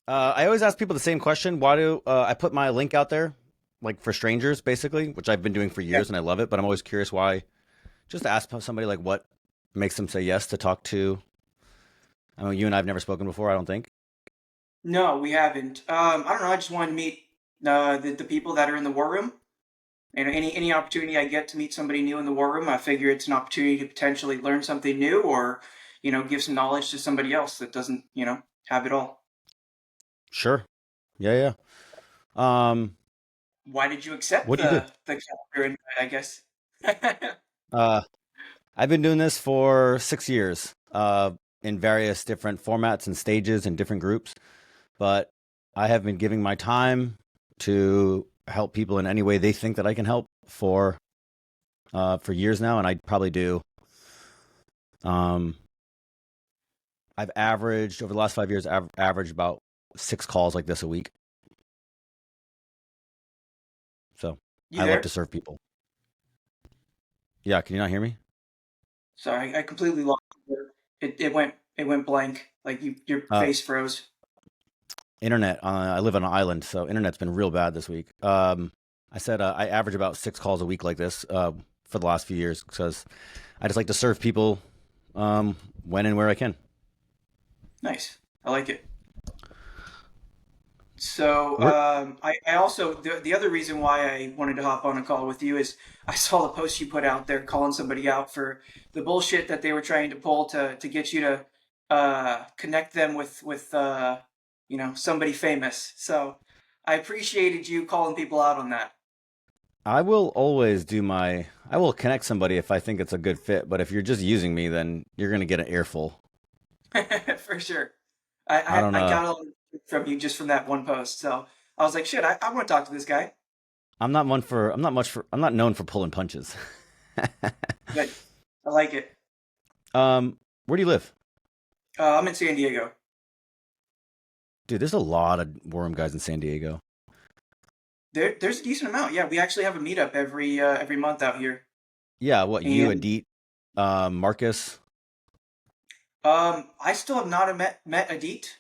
I always ask people the same question. Why do I put my link out there, like for strangers, basically, which I've been doing for Yeah. years and I love it. But I'm always curious why. Just to ask somebody like what makes them say yes to talk to. I mean, you and I've never spoken before. I don't think. No, we haven't. I don't know. I just wanted to meet the people that are in the war room. And any opportunity I get to meet somebody new in the war room, I figure it's an opportunity to potentially learn something new or, give some knowledge to somebody else that doesn't, have it all. Sure. Yeah, yeah. Why did you accept What do you do? the calendar invite, I guess? Uh, I've been doing this for 6 years, in various different formats and stages and different groups. But I have been giving my time to help people in any way they think that I can help for years now, and I probably do. Um, I've averaged over the last 5 years, averaged about 6 calls like this a week. So You I love there? to serve people. Yeah, can you not hear me? Sorry, I completely lost you. It went blank. Like your Uh, face froze. internet. I live on an island, so internet's been real bad this week. I said I average about 6 calls a week like this for the last few years because I just like to serve people when and where I can. Nice. I like it. So Where, I also the other reason why I wanted to hop on a call with you is I saw the post you put out there calling somebody out for the bullshit that they were trying to pull to get you to connect them with somebody famous. So I appreciated you calling people out on that. I will always do my. I will connect somebody if I think it's a good fit, but if you're just using me, then you're gonna get an earful. For sure. I, I I don't. I got a lot from you just from that one post. So I was like, shit, I want to talk to this guy. I'm not one for. I'm not much for. I'm not known for pulling punches. But I like it. Where do you live, I'm in San Diego. dude? There's a lot of Worm guys in San Diego. There's a decent amount. Yeah, we actually have a meetup every month out here. Yeah, what you, And Adit, Marcus? I still have not met Adit.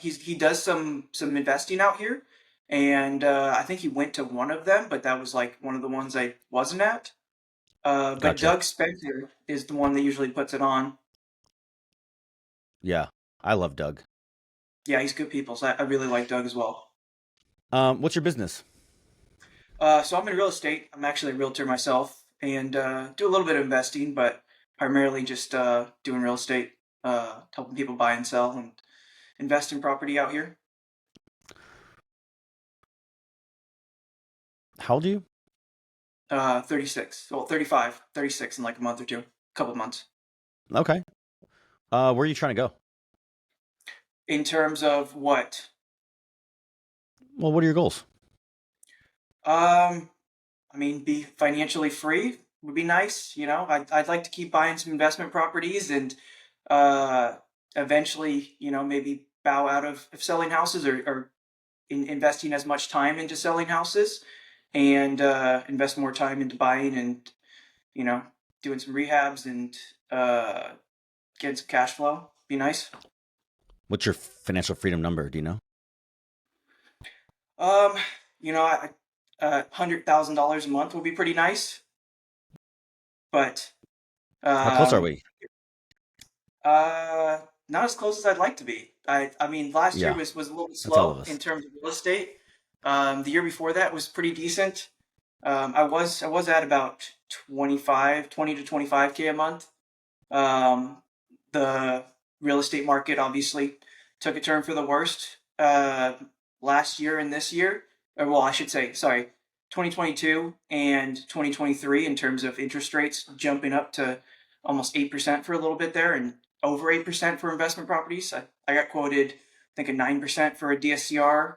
He does some investing out here, and I think he went to one of them, but that was like one of the ones I wasn't at. But Gotcha. Doug Spencer is the one that usually puts it on. Yeah, I love Doug. Yeah, he's good people, so I really like Doug as well. What's your business? So I'm in real estate. I'm actually a realtor myself, and do a little bit of investing, but primarily just doing real estate, helping people buy and sell and invest in property out here. How old are you? 36, well, 35, 36 in like a month or two, couple of months. Okay. Where are you trying to go? In terms of what? Well, what are your goals? Um, I mean, be financially free would be nice. I'd like to keep buying some investment properties and uh, eventually, maybe bow out of selling houses or investing as much time into selling houses and invest more time into buying and you know doing some rehabs and uh, getting some cash flow. Be nice. What's your financial freedom number? Do you know? Um, $100,000 a month would be pretty nice, but How close are um, we? uh, not as close as I'd like to be. I mean, last year Yeah, was a little that's all of slow in us. terms of real estate. The year before that was pretty decent. I was at about 20 to 25K a month. Um, the real estate market obviously took a turn for the worst last year and this year. Or, well, I should say, sorry, 2022 and 2023 in terms of interest rates jumping up to almost 8% for a little bit there and over 8% for investment properties. I got quoted, I think, a 9% for a DSCR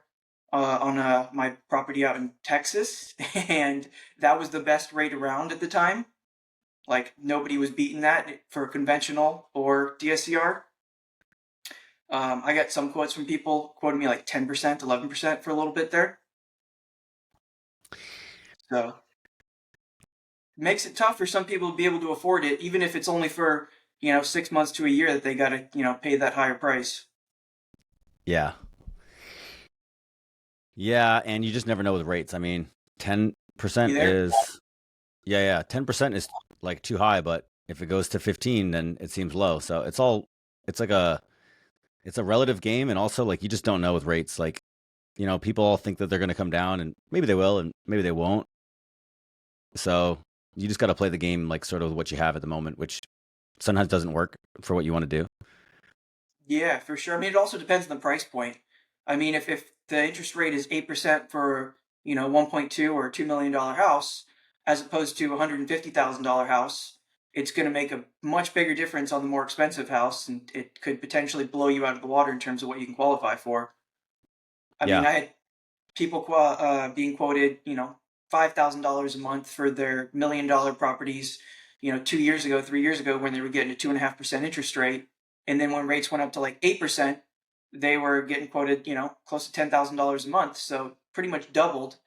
on my property out in Texas, and that was the best rate around at the time. Like nobody was beating that for conventional or DSCR. I got some quotes from people quoting me like 10%, 11% for a little bit there. So it makes it tough for some people to be able to afford it, even if it's only for 6 months to a year that they got to pay that higher price. Yeah. Yeah, and you just never know with rates. I mean, You 10% there? is yeah, 10% is like too high, but if it goes to 15, then it seems low. So it's like it's a relative game, and also like you just don't know with rates. Like, people all think that they're going to come down, and maybe they will, and maybe they won't. So you just got to play the game like sort of what you have at the moment, which sometimes doesn't work for what you want to do. Yeah, for sure. I mean, it also depends on the price point. I mean, if the interest rate is 8% for 1.2 or $2 million house, as opposed to $150,000 house, it's going to make a much bigger difference on the more expensive house, and it could potentially blow you out of the water in terms of what you can qualify for. I mean, Yeah. I had people being quoted, $5,000 a month for their $1 million properties, 2 years ago, 3 years ago, when they were getting a 2.5% interest rate, and then when rates went up to like 8%, they were getting quoted, close to $10,000 a month. So pretty much doubled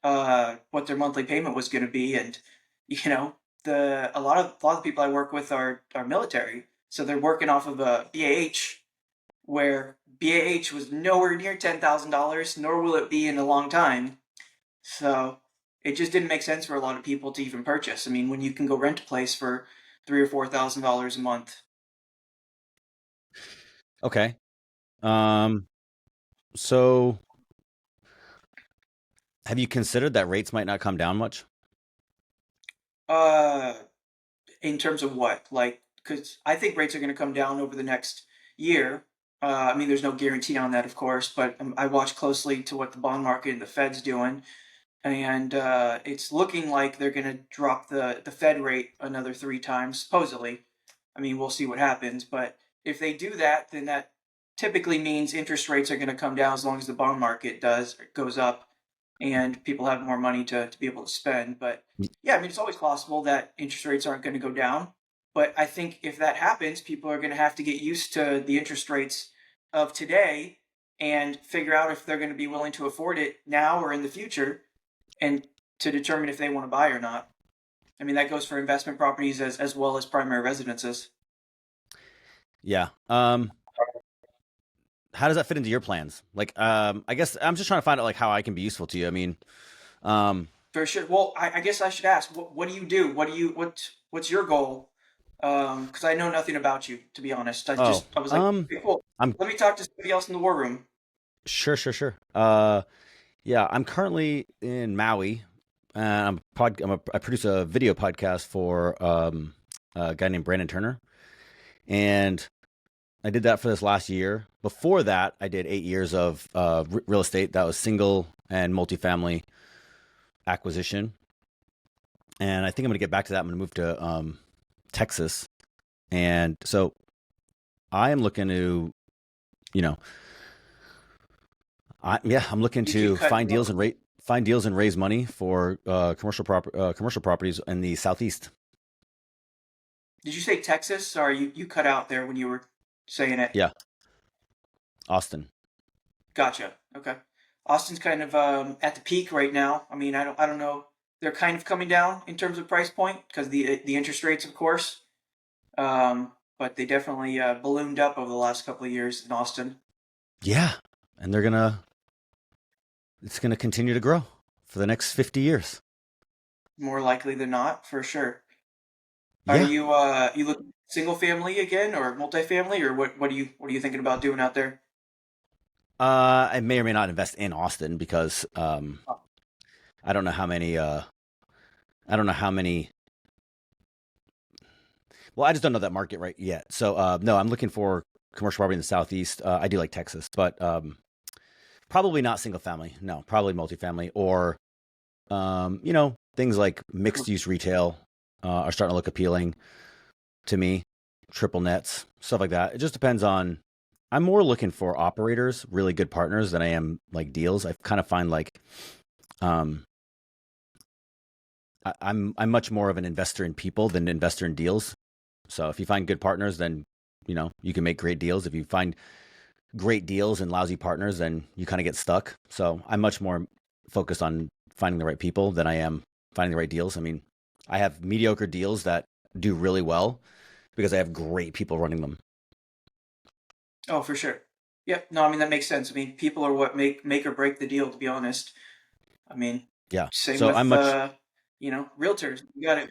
what their monthly payment was going to be, and you know, the a lot of the people I work with are military, so they're working off of a BAH where BAH was nowhere near $10,000, nor will it be in a long time. So it just didn't make sense for a lot of people to even purchase. I mean, when you can go rent a place for $3,000 or $4,000 a month. Okay. Um, so have you considered that rates might not come down much? Uh, in terms of what? Like, because I think rates are going to come down over the next year. I mean, there's no guarantee on that, of course, but I watch closely to what the bond market and the Fed's doing, and it's looking like they're going to drop the Fed rate another three times, supposedly. I mean, we'll see what happens, but if they do that, then that typically means interest rates are going to come down as long as the bond market goes up, and people have more money to be able to spend. But yeah, I mean, it's always possible that interest rates aren't going to go down. But I think if that happens, people are going to have to get used to the interest rates of today and figure out if they're going to be willing to afford it now or in the future, and to determine if they want to buy or not. I mean, that goes for investment properties as well as primary residences. Yeah. How does that fit into your plans? Like, I guess I'm just trying to find out like how I can be useful to you. I mean, um, For sure. Well, I guess I should ask, what do you do? What's your goal? Because I know nothing about you, to be honest. oh, I was like, hey, cool. I'm Let me talk to somebody else in the war room. sure. Yeah, I'm currently in Maui. I produce a video podcast for a guy named Brandon Turner, and I did that for this last year. Before that, I did 8 years of real estate. That was single and multifamily acquisition, and I think I'm going to get back to that. I'm going to move to Texas, and so I am looking to, you know, I'm looking You keep to cutting out. find deals and raise money for commercial properties in the southeast. Did you say Texas? Sorry, you cut out there when you were saying it. Yeah, Austin. Gotcha. Okay. Austin's kind of at the peak right now. I mean, I don't know. They're kind of coming down in terms of price point because the interest rates, of course. But they definitely ballooned up over the last couple of years in Austin. Yeah, and it's gonna continue to grow for the next 50 years. More likely than not, for sure. Are Yeah. you look single family again or multifamily, or what are you thinking about doing out there? I may or may not invest in Austin because I don't know how many. I don't know how many. Well, I just don't know that market right yet. So no, I'm looking for commercial property in the southeast. I do like Texas, but probably not single family. No, probably multifamily or things like mixed use retail are starting to look appealing to me. Triple nets, stuff like that. It just depends on. I'm more looking for operators, really good partners, than I am like deals. I kind of find like um, I'm much more of an investor in people than an investor in deals. So if you find good partners, then you can make great deals. If you find great deals and lousy partners, then you kind of get stuck. So I'm much more focused on finding the right people than I am finding the right deals. I mean, I have mediocre deals that do really well because I have great people running them. Oh, for sure. Yeah, no, I mean that makes sense. I mean, people are what make or break the deal, to be honest. I mean, Yeah. same So I'm with much realtors. You got a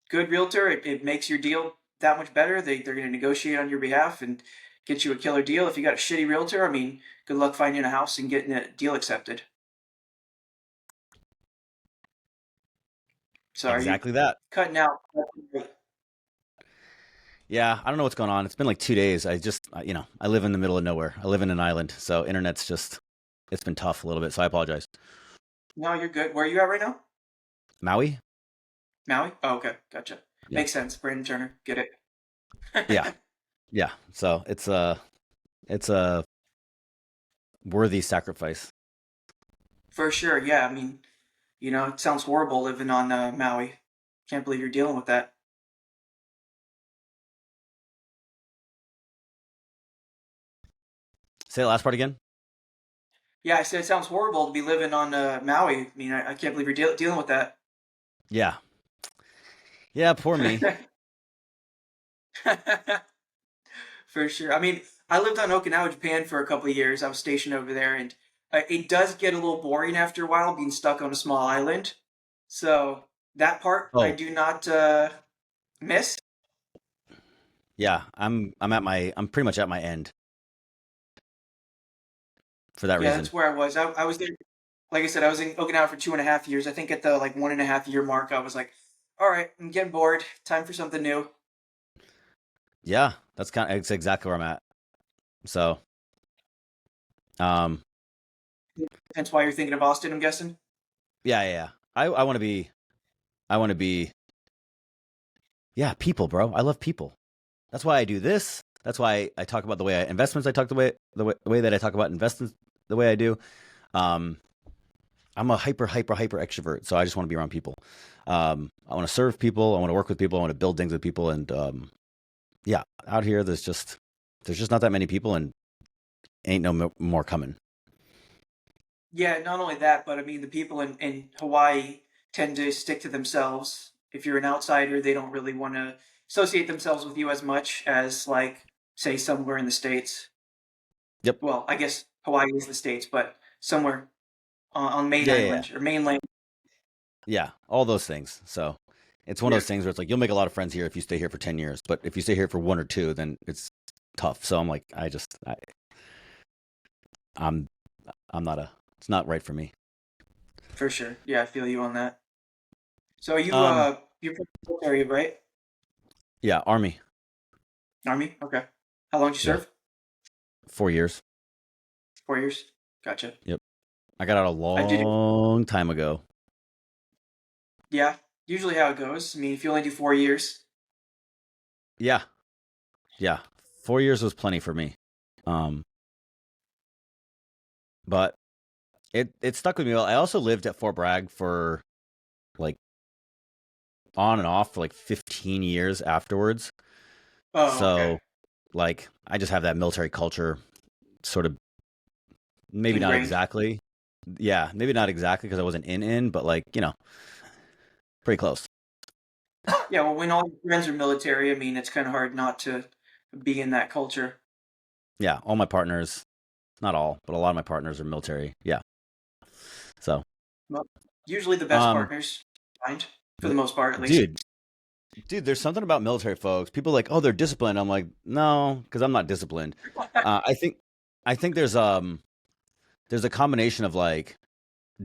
good realtor, it makes your deal that much better. They're going to negotiate on your behalf and get you a killer deal. If you got a shitty realtor, I mean, good luck finding a house and getting a deal accepted. So are you exactly that. cutting out? Yeah, I don't know what's going on. It's been like 2 days. I live in the middle of nowhere. I live in an island, so internet's just it's been tough a little bit. So I apologize. No, you're good. Where are you at right now? Maui? Maui? Oh, okay, gotcha. Yeah, Makes sense. Brandon Turner, get yeah, it. yeah. So it's a worthy sacrifice. For sure. Yeah, I mean, it sounds horrible living on Maui. Can't believe you're dealing with that. Say the last part again. Yeah, I said it sounds horrible to be living on Maui. I mean, I can't believe you're dealing with that. Yeah, yeah. Poor me. For sure. I mean, I lived on Okinawa, Japan for a couple of years. I was stationed over there, and it does get a little boring after a while being stuck on a small island. So that part I Oh, do not miss. yeah. I'm pretty much at my end for that Yeah, reason. that's where I was. I was there, like I said, I was in Okinawa for 2.5 years. I think at the like 1.5 year mark, I was like, all right, I'm getting bored. Time for something new. Yeah, it's exactly where I'm at. So, um, Hence why you're thinking of Austin, I'm guessing. yeah, yeah. Yeah. I want to be yeah, people, bro. I love people. That's why I do this. That's why I talk about the way I investments. I talk the way that I talk about investments the way I do. Um, I'm a hyper extrovert, so I just want to be around people. I want to serve people. I want to work with people. I want to build things with people. And yeah, out here there's just not that many people, and ain't no more coming. Yeah, not only that, but I mean, the people in Hawaii tend to stick to themselves. If you're an outsider, they don't really want to associate themselves with you as much as, like, say, somewhere in the States. Yep. Well, I guess Hawaii is the States, but somewhere on main Yeah, yeah, yeah. island or mainland. Yeah, all those things. So it's one of Yeah, those things where it's like you'll make a lot of friends here if you stay here for 10 years, but if you stay here for 1 or 2, then it's tough. So I'm like, I'm I'm not a it's not right for me. for sure. Yeah, I feel you on that. So are you Um, you're from the military, right? yeah, Army. Army? Okay. How long did you Yeah, serve? 4 years. 4 years. Gotcha. Yep. I got out a I did it. long time ago. Yeah. Usually how it goes. I mean, if you only do 4 years. Yeah, yeah. 4 years was plenty for me. Um, but it stuck with me well. I also lived at Fort Bragg for like on and off for like 15 years afterwards. Oh, okay. So like I just have that military culture sort of maybe not Ingrained. exactly. Yeah, maybe not exactly because I wasn't in, but like, pretty close. Yeah, well, when all your friends are military, I mean, it's kind of hard not to be in that culture. Yeah, all my partners, not all, but a lot of my partners are military. Yeah. So, Well, usually the best um, partners find, for the the, most part, at least. dude, there's something about military folks. People are like, oh, they're disciplined. I'm like, no, because I'm not disciplined. I think there's a combination of like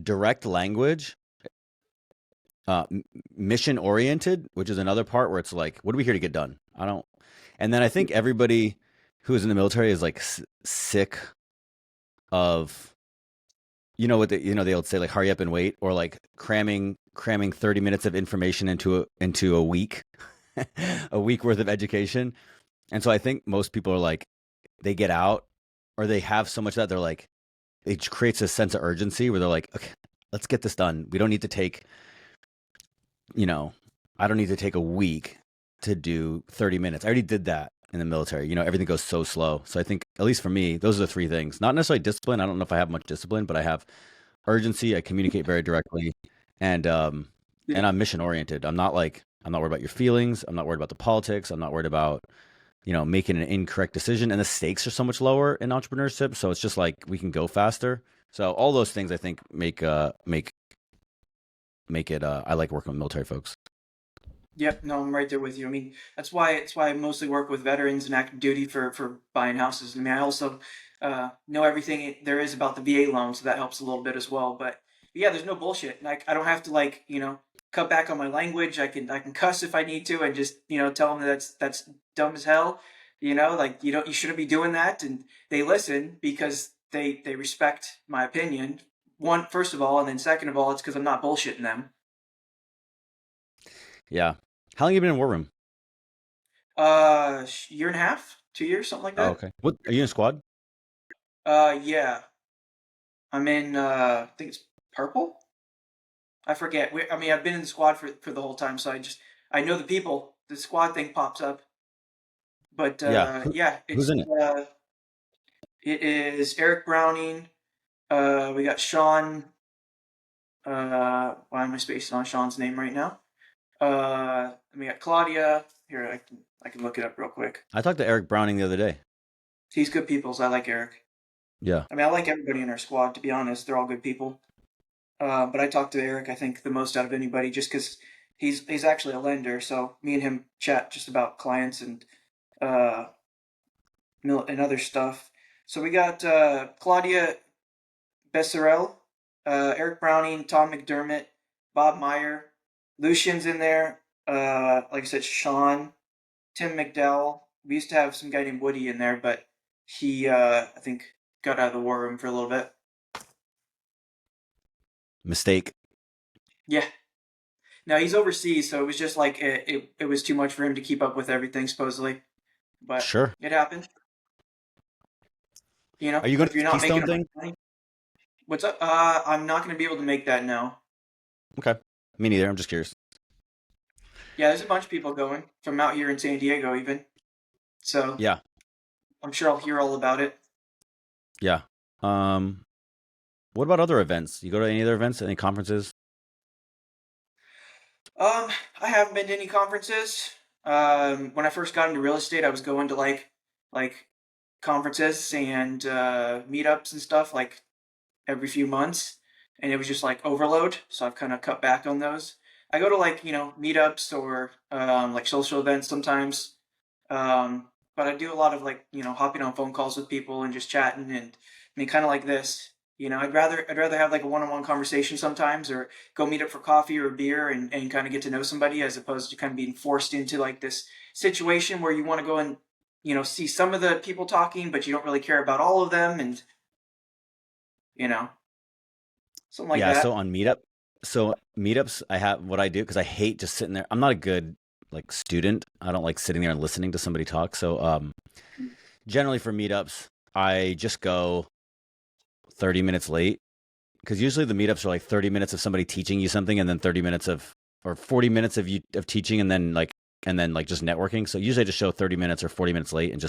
direct language, mission oriented, which is another part where it's like, what are we here to get done? I don't. And then I think everybody who's in the military is like sick of what they would say like hurry up and wait, or like cramming 30 minutes of information into a week, a week worth of education. And so I think most people are like they get out or they have so much that they're like it creates a sense of urgency where they're like, okay, let's get this done. We don't need to take, you know, I don't need to take a week to do 30 minutes. I already did that in the military. Everything goes so slow. So I think, at least for me, those are the three things. Not necessarily discipline. I don't know if I have much discipline, but I have urgency. I communicate very directly, and Yeah. and I'm mission oriented. I'm not worried about your feelings. I'm not worried about the politics. I'm not worried about making an incorrect decision, and the stakes are so much lower in entrepreneurship. So it's just like we can go faster. So all those things I think make it. I like working with military folks. Yep, no, I'm right there with you. I mean, that's why I mostly work with veterans and active duty for buying houses. I mean, I also know everything there is about the VA loan, so that helps a little bit as well. But yeah, there's no bullshit. Like I don't have to like cut back on my language. I can cuss if I need to, and just tell them that's dumb as hell. Like you shouldn't be doing that, and they listen because they respect my opinion. One, first of all, and then second of all, it's because I'm not bullshitting them. Yeah. How long you been in War Room? Year and a half, 2 years, something like Oh, that. okay. What are you in a squad? Yeah, I'm in. I think it's purple. I forget. I mean, I've been in the squad for the whole time, so I know the people. The squad thing pops up, but Yeah. yeah, Who's in it? it is Eric Browning. We got Sean. Why am I spacing on Sean's name right now? We got Claudia. Here, I can look it up real quick. I talked to Eric Browning the other day. He's good people, so I like Eric. Yeah. I mean, I like everybody in our squad. To be honest, they're all good people. But I talked to Eric, I think, the most out of anybody, just because he's actually a lender. So me and him chat just about clients uh, and other stuff. So we got Claudia Besserell, Eric Browning, Tom McDermott, Bob Meyer, Lucian's in there. Like I said, Sean, Tim McDowell. We used to have some guy named Woody in there, but he I think got out of the war room for a little bit. Mistake. Yeah. Now he's overseas, so it was just like it was too much for him to keep up with everything, supposedly. But Sure. it happened. Are you going If to you're the not making Keystone enough thing? money, what's up? I'm not going to be able to make that now. Okay. Me neither. I'm just curious. Yeah, there's a bunch of people going from out here in San Diego, even. So Yeah. I'm sure I'll hear all about it. Yeah. Um, what about other events? You go to any other events, any conferences? I haven't been to any conferences. When I first got into real estate, I was going to like conferences and meetups and stuff like every few months, and it was just like overload. So I've kind of cut back on those. I go to like meetups or like social events sometimes, but I do a lot of like hopping on phone calls with people and just chatting, and I mean kind of like this. I'd rather have like a one-on-one conversation sometimes, or go meet up for coffee or a beer and kind of get to know somebody, as opposed to kind of being forced into like this situation where you want to go and see some of the people talking, but you don't really care about all of them, and you know something like Yeah. So that. on meetups, I have what I do because I hate just sitting there. I'm not a good like student. I don't like sitting there and listening to somebody talk. So generally for meetups, I just go 30 minutes late because usually the meetups are like 30 minutes of somebody teaching you something and then 30 minutes of or 40 minutes of you of teaching and then like just networking. So usually I just show 30 minutes or 40 minutes late and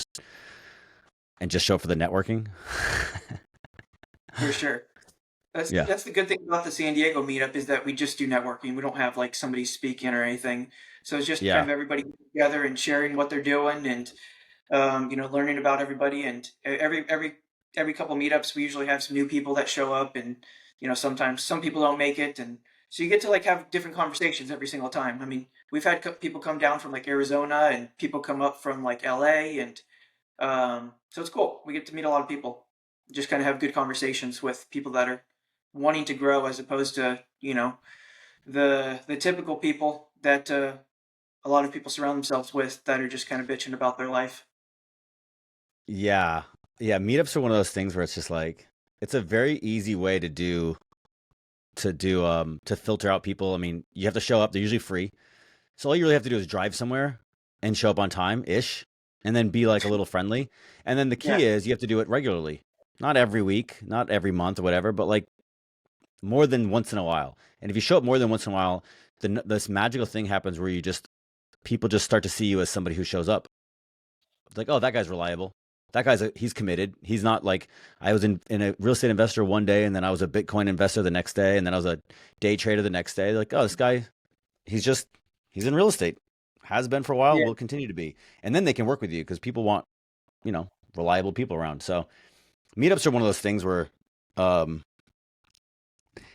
just show up for the networking. For sure. That's Yeah. that's the good thing about the San Diego meetup, is that we just do networking. We don't have like somebody speaking or anything. So it's just kind Yeah. of everybody together and sharing what they're doing, and learning about everybody. And every couple meetups, we usually have some new people that show up, and sometimes some people don't make it, and so you get to like have different conversations every single time. I mean, we've had people come down from like Arizona, and people come up from like LA, and so it's cool. We get to meet a lot of people, just kind of have good conversations with people that are wanting to grow, as opposed to the typical people that a lot of people surround themselves with, that are just kind of bitching about their life. Yeah. Yeah. Meetups are one of those things where it's just like it's a very easy way to filter out people. I mean, you have to show up. They're usually free. So all you really have to do is drive somewhere and show up on time ish and then be like a little friendly. And then the Yeah, key is you have to do it regularly. Not every week, not every month or whatever, but like more than once in a while. And if you show up more than once in a while, then this magical thing happens where people just start to see you as somebody who shows up. It's like, oh, that guy's reliable. He's committed. He's not like I was in a real estate investor one day, and then I was a Bitcoin investor the next day, and then I was a day trader the next day. Like, oh, this guy, he's just he's in real estate. has been for a while, Yeah, will continue to be. And then they can work with you because people want, reliable people around. So meetups are one of those things where um,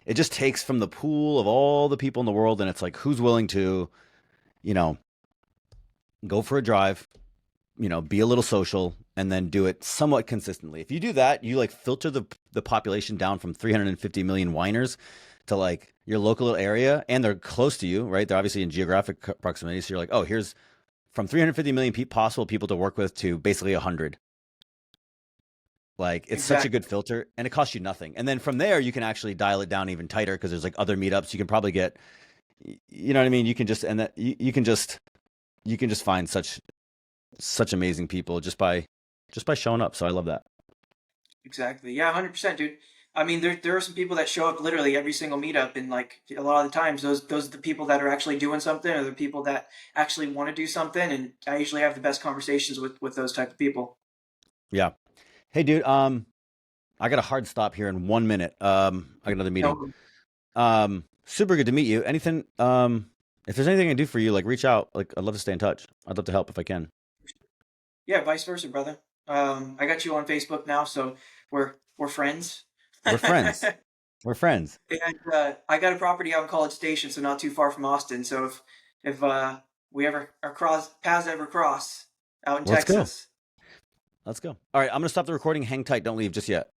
it just takes from the pool of all the people in the world, and it's like who's willing to, you know, go for a drive, be a little social, and then do it somewhat consistently. If you do that, you like filter the population down from 350 million whiners to like your local little area, and they're close to you, right? They're obviously in geographic proximity. So you're like, oh, here's from 350 million possible people to work with to basically 100. Like it's such a exactly. good filter, and it costs you nothing. And then from there, you can actually dial it down even tighter because there's like other meetups. You can probably get, you know what I mean. You can just and that you can just find such amazing people just by showing up. So I love that. Exactly. Yeah, 100%, dude. I mean, there are some people that show up literally every single meetup, and like a lot of the times, those are the people that are actually doing something, or the people that actually want to do something. And I usually have the best conversations with those type of people. Yeah. Hey, dude. I got a hard stop here in 1 minute. I got another meeting. No, Super good to meet you. Anything? If there's anything I can do for you, like reach out. Like I'd love to stay in touch. I'd love to help if I can. yeah, vice versa, brother. I got you on Facebook now, so we're friends. We're friends. We're friends. And I got a property out in College Station, so not too far from Austin. So if we ever our cross paths ever cross out in Let's go. Texas, Let's go. All right. I'm gonna stop the recording. Hang tight. Don't leave just yet.